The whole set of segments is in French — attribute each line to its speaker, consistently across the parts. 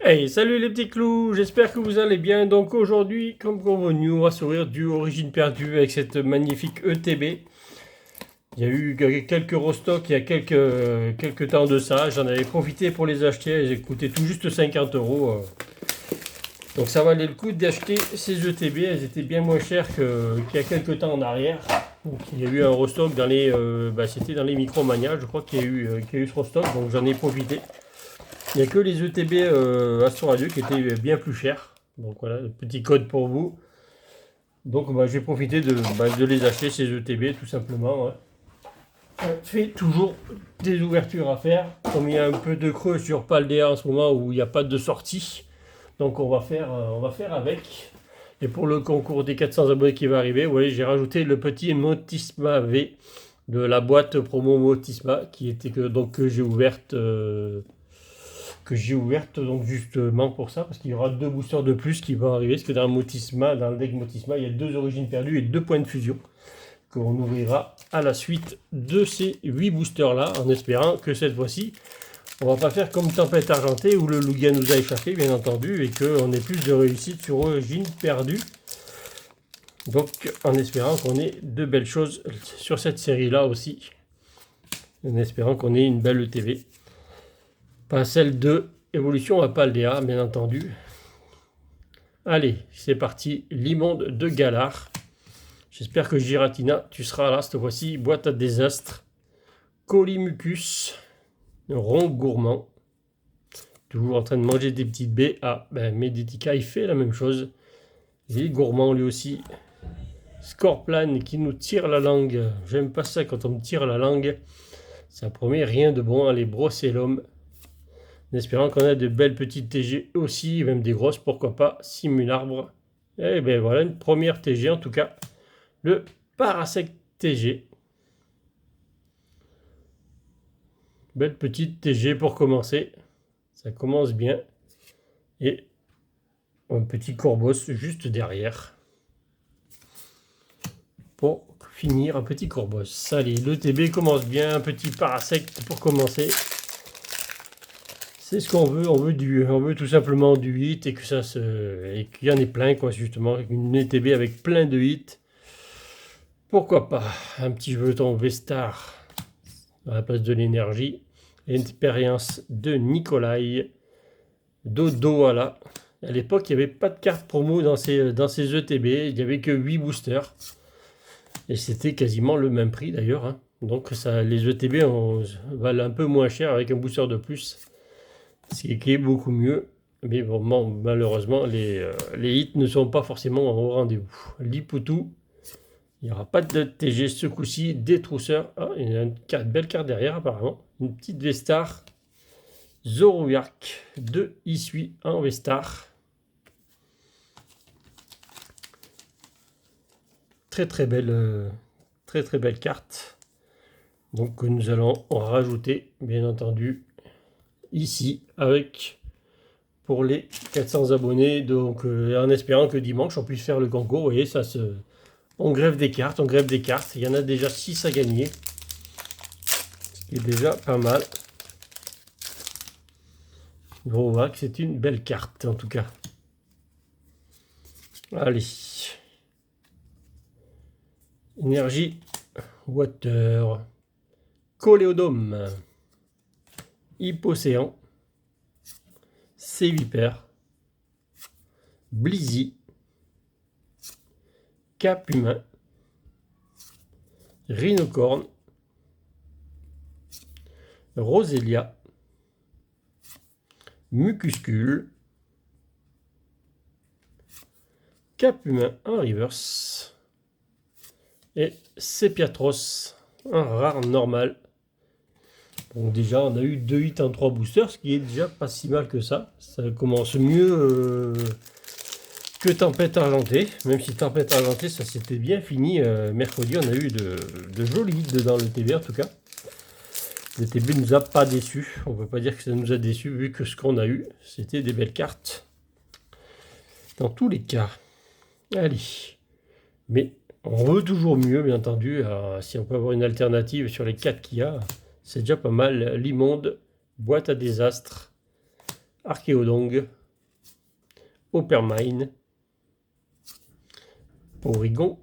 Speaker 1: Hey, salut les petits clous, j'espère que vous allez bien. Donc aujourd'hui, comme convenu, on va s'ouvrir du Origine Perdue avec cette magnifique ETB. Il y a eu quelques restocks il y a quelques temps de ça. J'en avais profité pour les acheter, elles coûtaient tout juste 50 euros. Donc ça valait le coup d'acheter ces ETB, elles étaient bien moins chères qu'il y a quelques temps en arrière. Donc il y a eu un restock dans les, c'était dans les Micromania, je crois qu'il y a eu ce restock, donc j'en ai profité. Il n'y a que les ETB Astor Radio qui étaient bien plus chers. Donc voilà, le petit code pour vous. Donc j'ai profité de les acheter, ces ETB, tout simplement. Ouais. On fait toujours des ouvertures à faire. Comme il y a un peu de creux sur Paldea en ce moment où il n'y a pas de sortie. Donc on va faire avec. Et pour le concours des 400 abonnés qui va arriver, ouais, j'ai rajouté le petit Motisma V de la boîte promo Motisma qui était que j'ai ouverte. Donc justement pour ça, parce qu'il y aura 2 boosters de plus qui vont arriver, parce que dans le deck Motisma, il y a 2 origines perdues et 2 points de fusion qu'on ouvrira à la suite de ces 8 boosters là, en espérant que cette fois-ci, on va pas faire comme Tempête Argentée où le Lugia nous a échappé, bien entendu, et qu'on ait plus de réussite sur origine perdue. Donc en espérant qu'on ait de belles choses sur cette série là aussi, en espérant qu'on ait une belle ETV. Pas celle de Évolution à Paldea, bien entendu. Allez, c'est parti. L'immonde de Galar. J'espère que Giratina, tu seras là cette fois-ci. Boîte à désastre. Colimucus. Rond gourmand. Toujours en train de manger des petites baies. Ah, Meditica, il fait la même chose. Il est gourmand lui aussi. Scorplan qui nous tire la langue. J'aime pas ça quand on me tire la langue. Ça promet rien de bon. Allez, brosser l'homme. En espérant qu'on a de belles petites TG aussi, même des grosses, pourquoi pas, Simularbre. Et bien voilà, une première TG en tout cas, le Parasect TG. Belle petite TG pour commencer, ça commence bien. Et un petit Corvos juste derrière. Pour finir, un petit Corvos. Allez, le TB commence bien, un petit Parasect pour commencer. C'est ce qu'on veut, on veut tout simplement du hit et et qu'il y en ait plein, quoi, justement, une ETB avec plein de hits. Pourquoi pas un petit jeton Vestar à la place de l'énergie. Expérience de Nikolai. Dodo, voilà. À l'époque, il n'y avait pas de carte promo dans ces ETB, il n'y avait que 8 boosters. Et c'était quasiment le même prix d'ailleurs. Hein. Donc les ETB valent un peu moins cher avec un booster de plus. Ce qui est beaucoup mieux. Mais bon, malheureusement, les hits ne sont pas forcément au rendez-vous. Liputu, il n'y aura pas de TG ce coup-ci. Des trousseurs. Ah, il y a une belle carte derrière apparemment. Une petite Vestar. Zoroark de Isui en Vestar. Très très belle carte. Donc nous allons en rajouter, bien entendu, ici avec pour les 400 abonnés. Donc en espérant que dimanche on puisse faire le concours. Vous voyez, on grève des cartes, Il y en a déjà 6 à gagner. Ce qui est déjà pas mal. On voit que c'est une belle carte en tout cas. Allez. Énergie. Water. Coléodome. Hypocéan. Sévipère. Blizzy. Cap humain. Rhinocorne. Roselia. Mucuscule. Cap humain en reverse. Et Sepiatros, un rare normal. Donc déjà, on a eu 2 hits en 3 boosters, ce qui est déjà pas si mal que ça. Ça commence mieux que Tempête Argentée. Même si Tempête Argentée, ça s'était bien fini. Mercredi, on a eu de jolis hits dans le TB en tout cas. Le TB ne nous a pas déçus. On ne peut pas dire que ça nous a déçus vu que ce qu'on a eu, c'était des belles cartes. Dans tous les cas. Allez. Mais on veut toujours mieux, bien entendu. Si on peut avoir une alternative sur les 4 qu'il y a, c'est déjà pas mal. L'immonde, boîte à désastre, Archéodong, Oppermine, Porygon,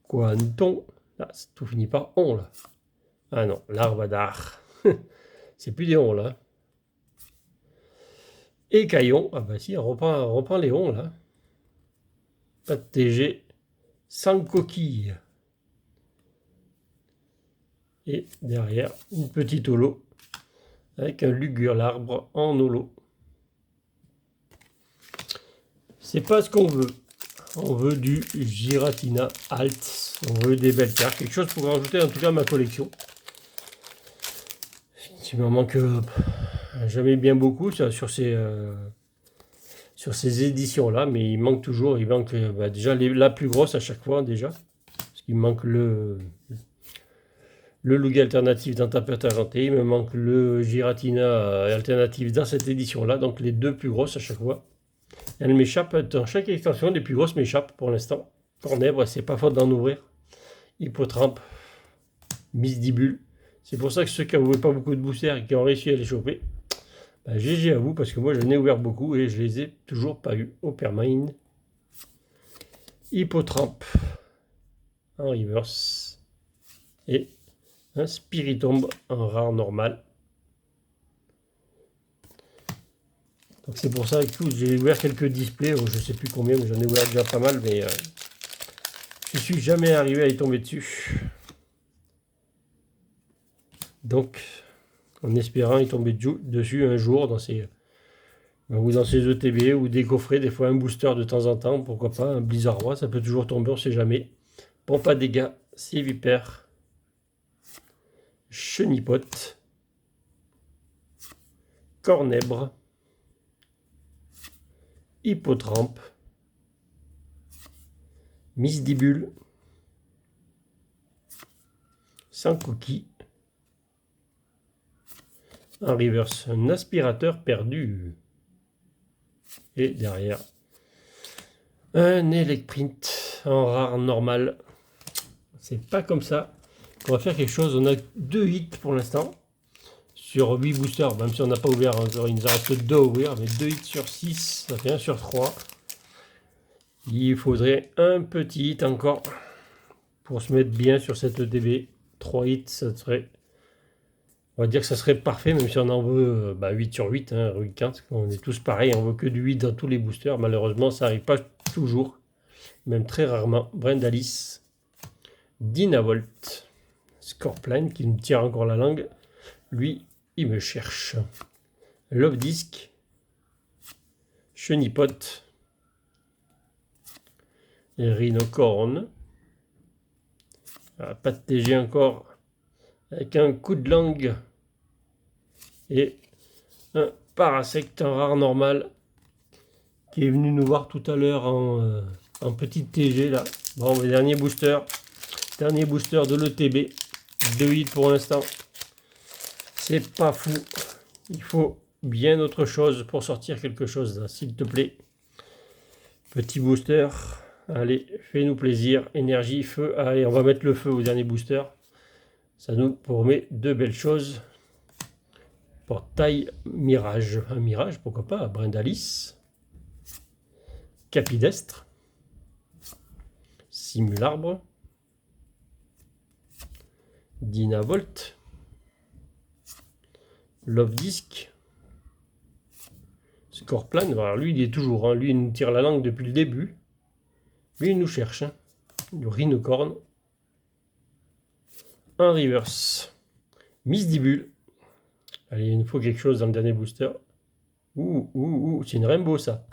Speaker 1: Quanton, ah, tout finit par on là. Ah non, Larvadar, c'est plus des on là. Et Caillon, ah bah si, on reprend les on là. Pas de TG, sans coquille. Et derrière, une petite holo avec un Lugur l'arbre en holo. C'est pas ce qu'on veut. On veut du Giratina Alt. On veut des belles cartes. Quelque chose pour rajouter en tout cas à ma collection. Il m'en manque jamais bien beaucoup sur ces éditions-là. Mais il manque toujours. Il manque déjà la plus grosse à chaque fois déjà. Parce qu'il me manque le Lugia alternatif dans Tapette Argenté. Il me manque le Giratina alternatif dans cette édition-là. Donc les deux plus grosses à chaque fois. Elle m'échappe, dans chaque extension, les plus grosses m'échappent pour l'instant. Cornèbre, c'est pas faute d'en ouvrir. Hippotrampe, Misdibule. C'est pour ça que ceux qui n'ont pas beaucoup de boosters et qui ont réussi à les choper, bah, GG à vous, parce que moi j'en ai ouvert beaucoup et je les ai toujours pas eu. Oppermine, Hippotrampe en reverse et un Spiritomb en rare normal. Donc c'est pour ça que j'ai ouvert quelques displays, je sais plus combien, mais j'en ai ouvert déjà pas mal, mais je suis jamais arrivé à y tomber dessus. Donc, en espérant y tomber dessus un jour dans ces ETB ou des coffrets, des fois un booster de temps en temps, pourquoi pas, un Blizzard Roi, ça peut toujours tomber, on sait jamais. Bon, pas de dégâts, c'est Vipère, Chenipote, Cornèbre, Hippotrampe, Misdibule, sans coquille, en reverse, un aspirateur perdu. Et derrière, un Elecprint en rare normal. C'est pas comme ça. On va faire quelque chose. On a 2 hits pour l'instant. Sur 8 boosters, même si on n'a pas ouvert encore, il nous en reste 2 à ouvrir. Mais 2 hits sur 6, ça fait 1 sur 3. Il faudrait un petit hit encore pour se mettre bien sur cette ETB. 3 hits, ça serait... On va dire que ça serait parfait, même si on en veut 8 sur 8, hein, Rue 15. On est tous pareils, on veut que du 8 dans tous les boosters. Malheureusement, ça n'arrive pas toujours, même très rarement. Brendalis, Dynavolt, Scorplane, qui me tire encore la langue. Lui, il me cherche. Love Disc, Chenipote, Rhinocorn. Pas de TG encore, avec un coup de langue. Et un Parasect en rare normal qui est venu nous voir tout à l'heure en petite TG là. Bon, le dernier booster de l'ETB. 2 hits pour l'instant. C'est pas fou. Il faut bien autre chose pour sortir quelque chose là, s'il te plaît. Petit booster. Allez, fais-nous plaisir. Énergie, feu. Allez, on va mettre le feu au dernier booster. Ça nous promet de belles choses. Portail Mirage. Un Mirage, pourquoi pas. Brendalis. Capidestre. Simularbre. Dynavolt. Love Disc. Scorplane. Alors lui, il est toujours. Hein. Lui, il nous tire la langue depuis le début. Lui, il nous cherche. Hein. Du Rhinocorn. Un reverse. Misdibule. Allez, il nous faut quelque chose dans le dernier booster. C'est une rainbow ça.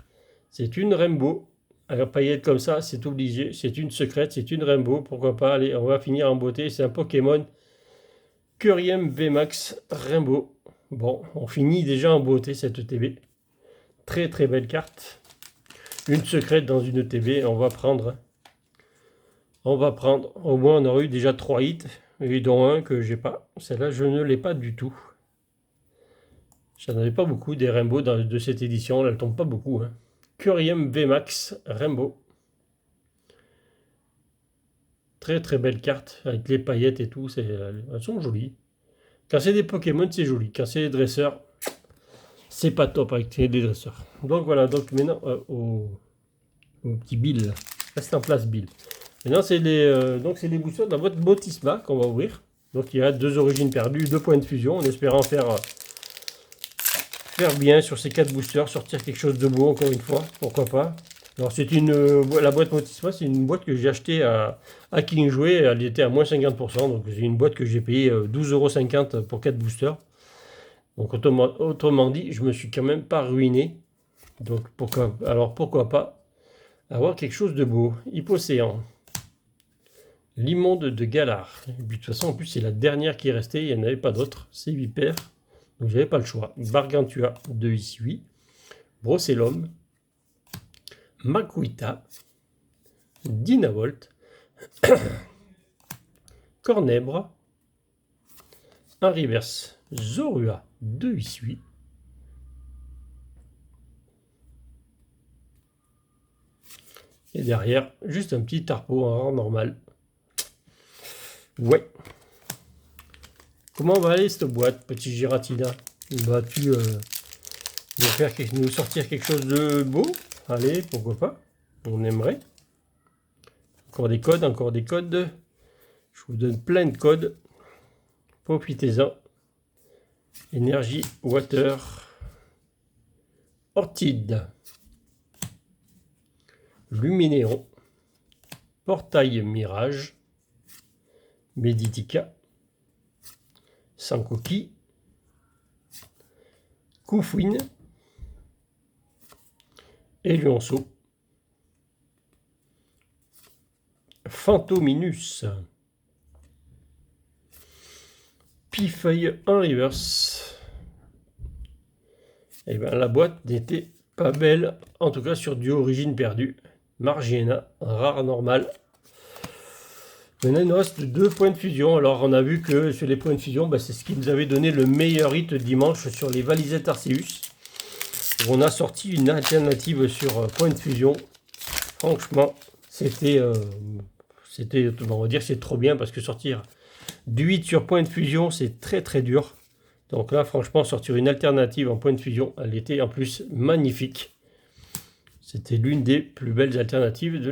Speaker 1: C'est une rainbow. Alors, paillettes comme ça, c'est obligé. C'est une secrète, c'est une rainbow. Pourquoi pas? Allez, on va finir en beauté. C'est un Pokémon Curiem VMAX Rainbow. Bon, on finit déjà en beauté cette ETB. Très très belle carte. Une secrète dans une ETB. On va prendre. Au moins, on aurait eu déjà 3 hits. Et dont un que j'ai pas. Celle-là, je ne l'ai pas du tout. J'en avais pas beaucoup des Rainbow de cette édition. Là, elle tombe pas beaucoup. Hein. Curiem VMAX Rainbow. Très très belle carte avec les paillettes et tout. Elles sont jolies. Quand c'est des Pokémon, c'est joli. Quand c'est des dresseurs, c'est pas top avec des dresseurs. Donc voilà, donc maintenant au petit Bill, reste en place Bill. Maintenant c'est les boosters de la boîte Motisma qu'on va ouvrir. Donc il y a 2 origines perdues, 2 points de fusion, en espérant faire bien sur ces 4 boosters, sortir quelque chose de beau encore une fois, pourquoi pas. Alors c'est la boîte Motisma, c'est une boîte que j'ai achetée à King Jouet, elle était à moins 50%, donc c'est une boîte que j'ai payé 12,50 € pour 4 boosters. Donc autrement dit, je me suis quand même pas ruiné. Donc pourquoi pas avoir quelque chose de beau. Hypocéan. L'immonde de Galar. Et puis, de toute façon, en plus c'est la dernière qui est restée, il n'y en avait pas d'autres. C'est Vipère. Donc j'avais pas le choix. Gargantua de Issui. Brocellum. Makuita. Dynavolt. Cornèbre. Un reverse. Zorua de Issui. Et derrière, juste un petit tarpo en rang normal. Ouais. Comment va aller cette boîte, petit Giratina? Vas-tu nous sortir quelque chose de beau? Allez, pourquoi pas? On aimerait. Encore des codes, encore des codes. Je vous donne plein de codes. Profitez-en. Énergie, water. Orchide. Luminéon. Portail Mirage. Meditica. Sankoki. Koufouine. Et Lionceau. Fantominus. Pifeuille en reverse. Et bien la boîte n'était pas belle, en tout cas sur du origine perdue. Margiena, rare normal. Maintenant il nous reste 2 points de fusion. Alors on a vu que sur les points de fusion, c'est ce qui nous avait donné le meilleur hit dimanche sur les valisettes Arceus. On a sorti une alternative sur point de fusion. Franchement, c'était, on va dire, c'est trop bien parce que sortir du 8 sur point de fusion, c'est très très dur. Donc là, franchement, sortir une alternative en point de fusion, elle était en plus magnifique. C'était l'une des plus belles alternatives de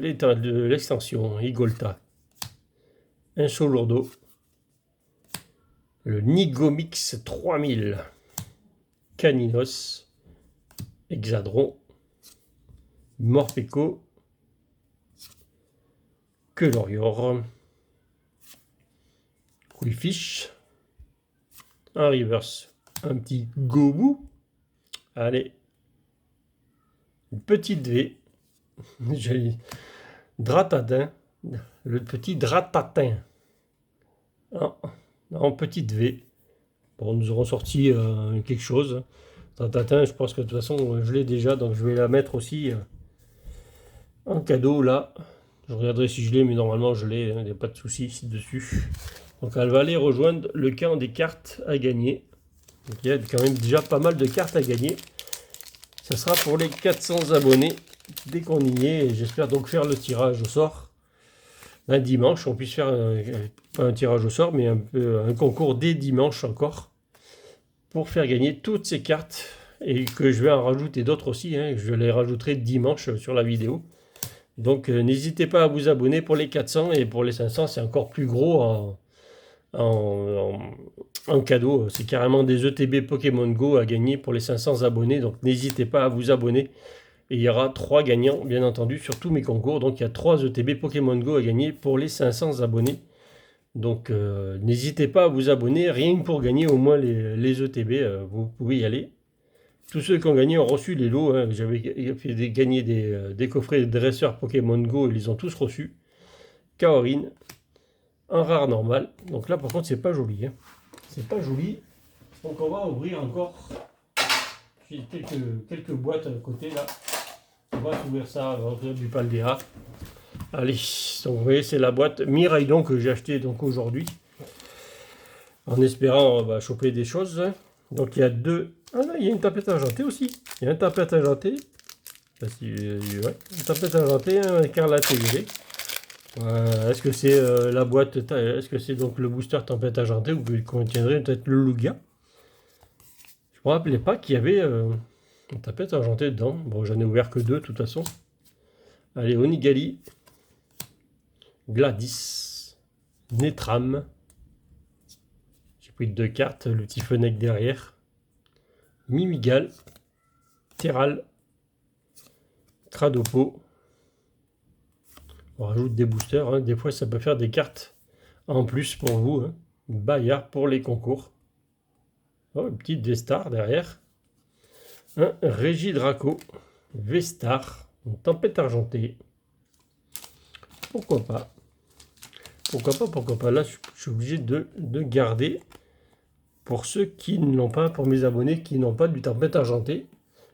Speaker 1: l'extension. Igolta. Un Solourdo. Le Nigomix 3000. Caninos. Hexadron. Morpeko. Quelorior. Quifish. Un reverse. Un petit Gobu. Allez. Une petite V. Joli. Dratatin. Le petit Dratatin. En petite V. Bon, nous aurons sorti quelque chose. Dratatin, je pense que de toute façon, je l'ai déjà. Donc, je vais la mettre aussi en cadeau là. Je regarderai si je l'ai, mais normalement, je l'ai. Il n'y a pas de souci ici dessus. Donc, elle va aller rejoindre le camp des cartes à gagner. Donc, il y a quand même déjà pas mal de cartes à gagner. Ça sera pour les 400 abonnés dès qu'on y est. J'espère donc faire le tirage au sort. Un dimanche, on puisse faire pas un tirage au sort, mais un concours dès dimanche encore. Pour faire gagner toutes ces cartes. Et que je vais en rajouter d'autres aussi. Je les rajouterai dimanche sur la vidéo. Donc n'hésitez pas à vous abonner pour les 400. Et pour les 500, c'est encore plus gros en cadeau. C'est carrément des ETB Pokémon Go à gagner pour les 500 abonnés. Donc n'hésitez pas à vous abonner. Et il y aura 3 gagnants, bien entendu, sur tous mes concours. Donc il y a 3 ETB Pokémon Go à gagner pour les 500 abonnés. Donc n'hésitez pas à vous abonner, rien que pour gagner au moins les ETB. Vous pouvez y aller. Tous ceux qui ont gagné ont reçu les lots. J'avais fait gagner des coffrets de dresseurs Pokémon Go. Ils les ont tous reçus. Kaorin. Un rare normal. Donc là, par contre, c'est pas joli. C'est pas joli. Donc on va ouvrir encore. J'ai quelques boîtes à côté là. On va ouvrir ça avec du Paldea. Allez, donc vous voyez, c'est la boîte Miraidon que j'ai acheté donc aujourd'hui. En espérant choper des choses. Donc il y a deux. Ah là, il y a une tapette argentée aussi. Il y a une tapette argentée. Ouais, une tapette argentée, un écarlate gris. Est-ce que c'est la boîte, est-ce que c'est donc le booster tempête argentée ou qu'il contiendrait peut-être le Lugia? Je me rappelais pas qu'il y avait une tapette argentée dedans. Bon, j'en ai ouvert que 2 de toute façon. Allez, Onigali, Gladys, Netram. J'ai pris 2 cartes, le petit Fennec derrière. Mimigal, Terral, Cradopo. On rajoute des boosters, hein. Des fois ça peut faire des cartes en plus pour vous, hein. Bayard pour les concours. Oh, une petite V-Star derrière. Un Régidraco, V-Star, une tempête argentée. Pourquoi pas? Pourquoi pas? Là, je suis obligé de garder pour ceux qui ne l'ont pas, pour mes abonnés qui n'ont pas du tempête argentée.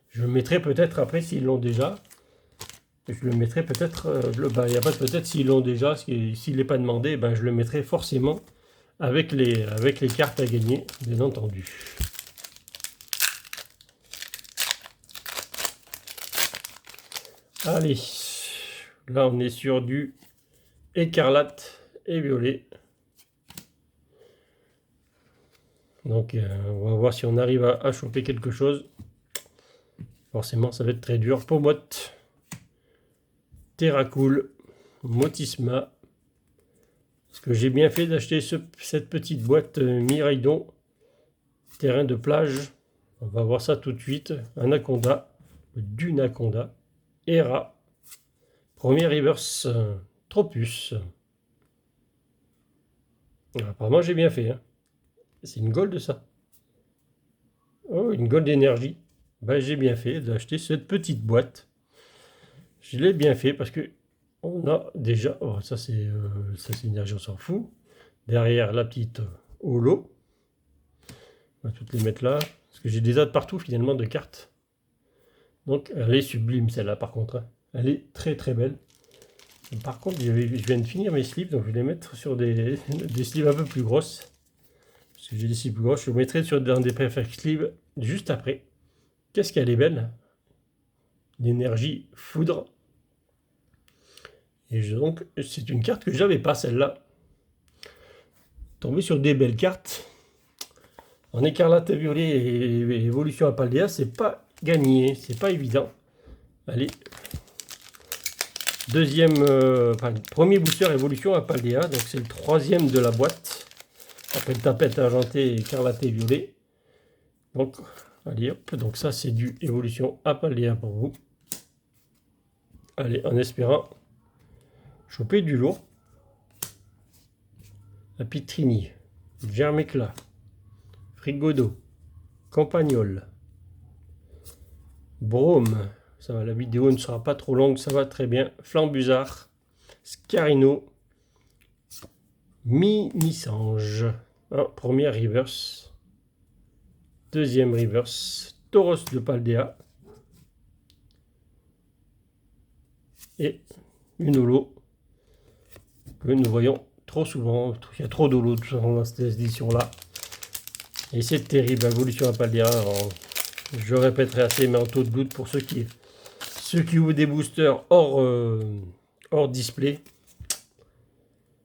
Speaker 1: Je le mettrai peut-être après s'ils l'ont déjà. Je le mettrai peut-être, il n'y a pas de peut-être s'ils l'ont déjà, s'il n'est pas demandé, ben je le mettrai forcément avec les cartes à gagner, bien entendu. Allez, là on est sur du écarlate et violet. Donc on va voir si on arrive à choper quelque chose. Forcément ça va être très dur. Pomote, Terracool, Motisma. Parce que j'ai bien fait d'acheter cette petite boîte Miraidon, terrain de plage. On va voir ça tout de suite. Anaconda, Dunaconda, Hera, premier reverse, Tropus. Apparemment j'ai bien fait, hein. C'est une gold ça. Oh, une gold d'énergie. Ben, j'ai bien fait d'acheter cette petite boîte. Je l'ai bien fait parce que on a déjà... Oh, ça c'est énergie, on s'en fout. Derrière la petite holo. On va toutes les mettre là. Parce que j'ai des tas de partout finalement de cartes. Donc elle est sublime celle-là par contre, hein. Elle est très très belle. Par contre je viens de finir mes slips, donc je vais les mettre sur des slips un peu plus grosses. Parce que j'ai des slips plus grosses, je les mettrai dans des perfect slips juste après. Qu'est-ce qu'elle est belle! L'énergie foudre. Et donc c'est une carte que j'avais pas celle-là. Tomber sur des belles cartes. En écarlate et violet et évolution à Paldea, c'est pas gagné, c'est pas évident. Allez. Premier booster évolution à Paldea, donc c'est le 3e de la boîte. Après tapette argentée, écarlate et violet. Donc, allez hop, donc ça c'est du évolution à Paldea pour vous. Allez, en espérant choper du lourd. La Pitrini, Germecla, Frigodo, Campagnol, Brome, ça va, la vidéo ne sera pas trop longue, ça va très bien. Flambusard, Scarino, Minisange, première reverse, deuxième reverse, Tauros de Paldea et une holo que nous voyons trop souvent. Il y a trop d'holo dans cette édition là et c'est terrible. Évolution à Paldea, je répéterai assez, mais en taux de doute pour ceux qui ouvrent des boosters hors display.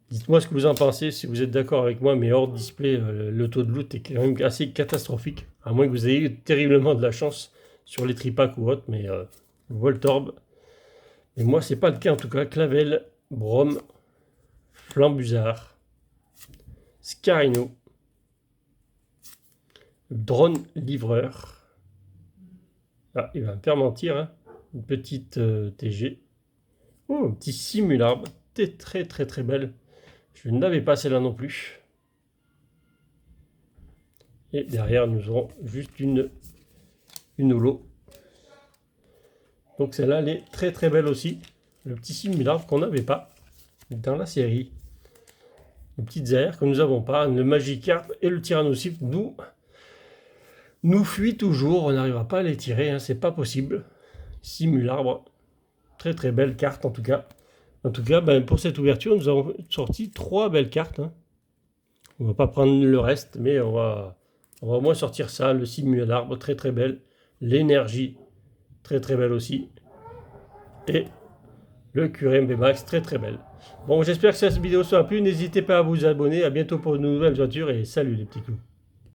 Speaker 1: Dites-moi ce que vous en pensez, si vous êtes d'accord avec moi, mais hors display, le taux de loot est quand même assez catastrophique. À moins que vous ayez eu terriblement de la chance sur les tripacs ou autres, mais Voltorb. Et moi, c'est pas le cas en tout cas. Clavel, Brome, Flambusard, Scarino, Drone Livreur. Ah, il va me faire mentir, hein. Une petite TG. Oh, un petit Simularbe. Très très très belle. Je n'avais pas celle-là non plus. Et derrière, nous aurons juste une holo. Donc celle-là, elle est très très belle aussi. Le petit Simularbe qu'on n'avait pas dans la série. Les petites aires que nous n'avons pas. Le Magikarp et le Tyrannocycle nous fuient toujours. On n'arrivera pas à les tirer, hein. C'est pas possible. Simularbre. Très très belle carte en tout cas. En tout cas, ben, pour cette ouverture, nous avons sorti 3 belles cartes, hein. On ne va pas prendre le reste, mais on va au moins sortir ça. Le Simularbre, très très belle. L'énergie, très très belle aussi. Et le QRMB Max, très très belle. Bon, j'espère que cette vidéo vous a plu. N'hésitez pas à vous abonner. À bientôt pour de nouvelles aventures et salut les petits clous.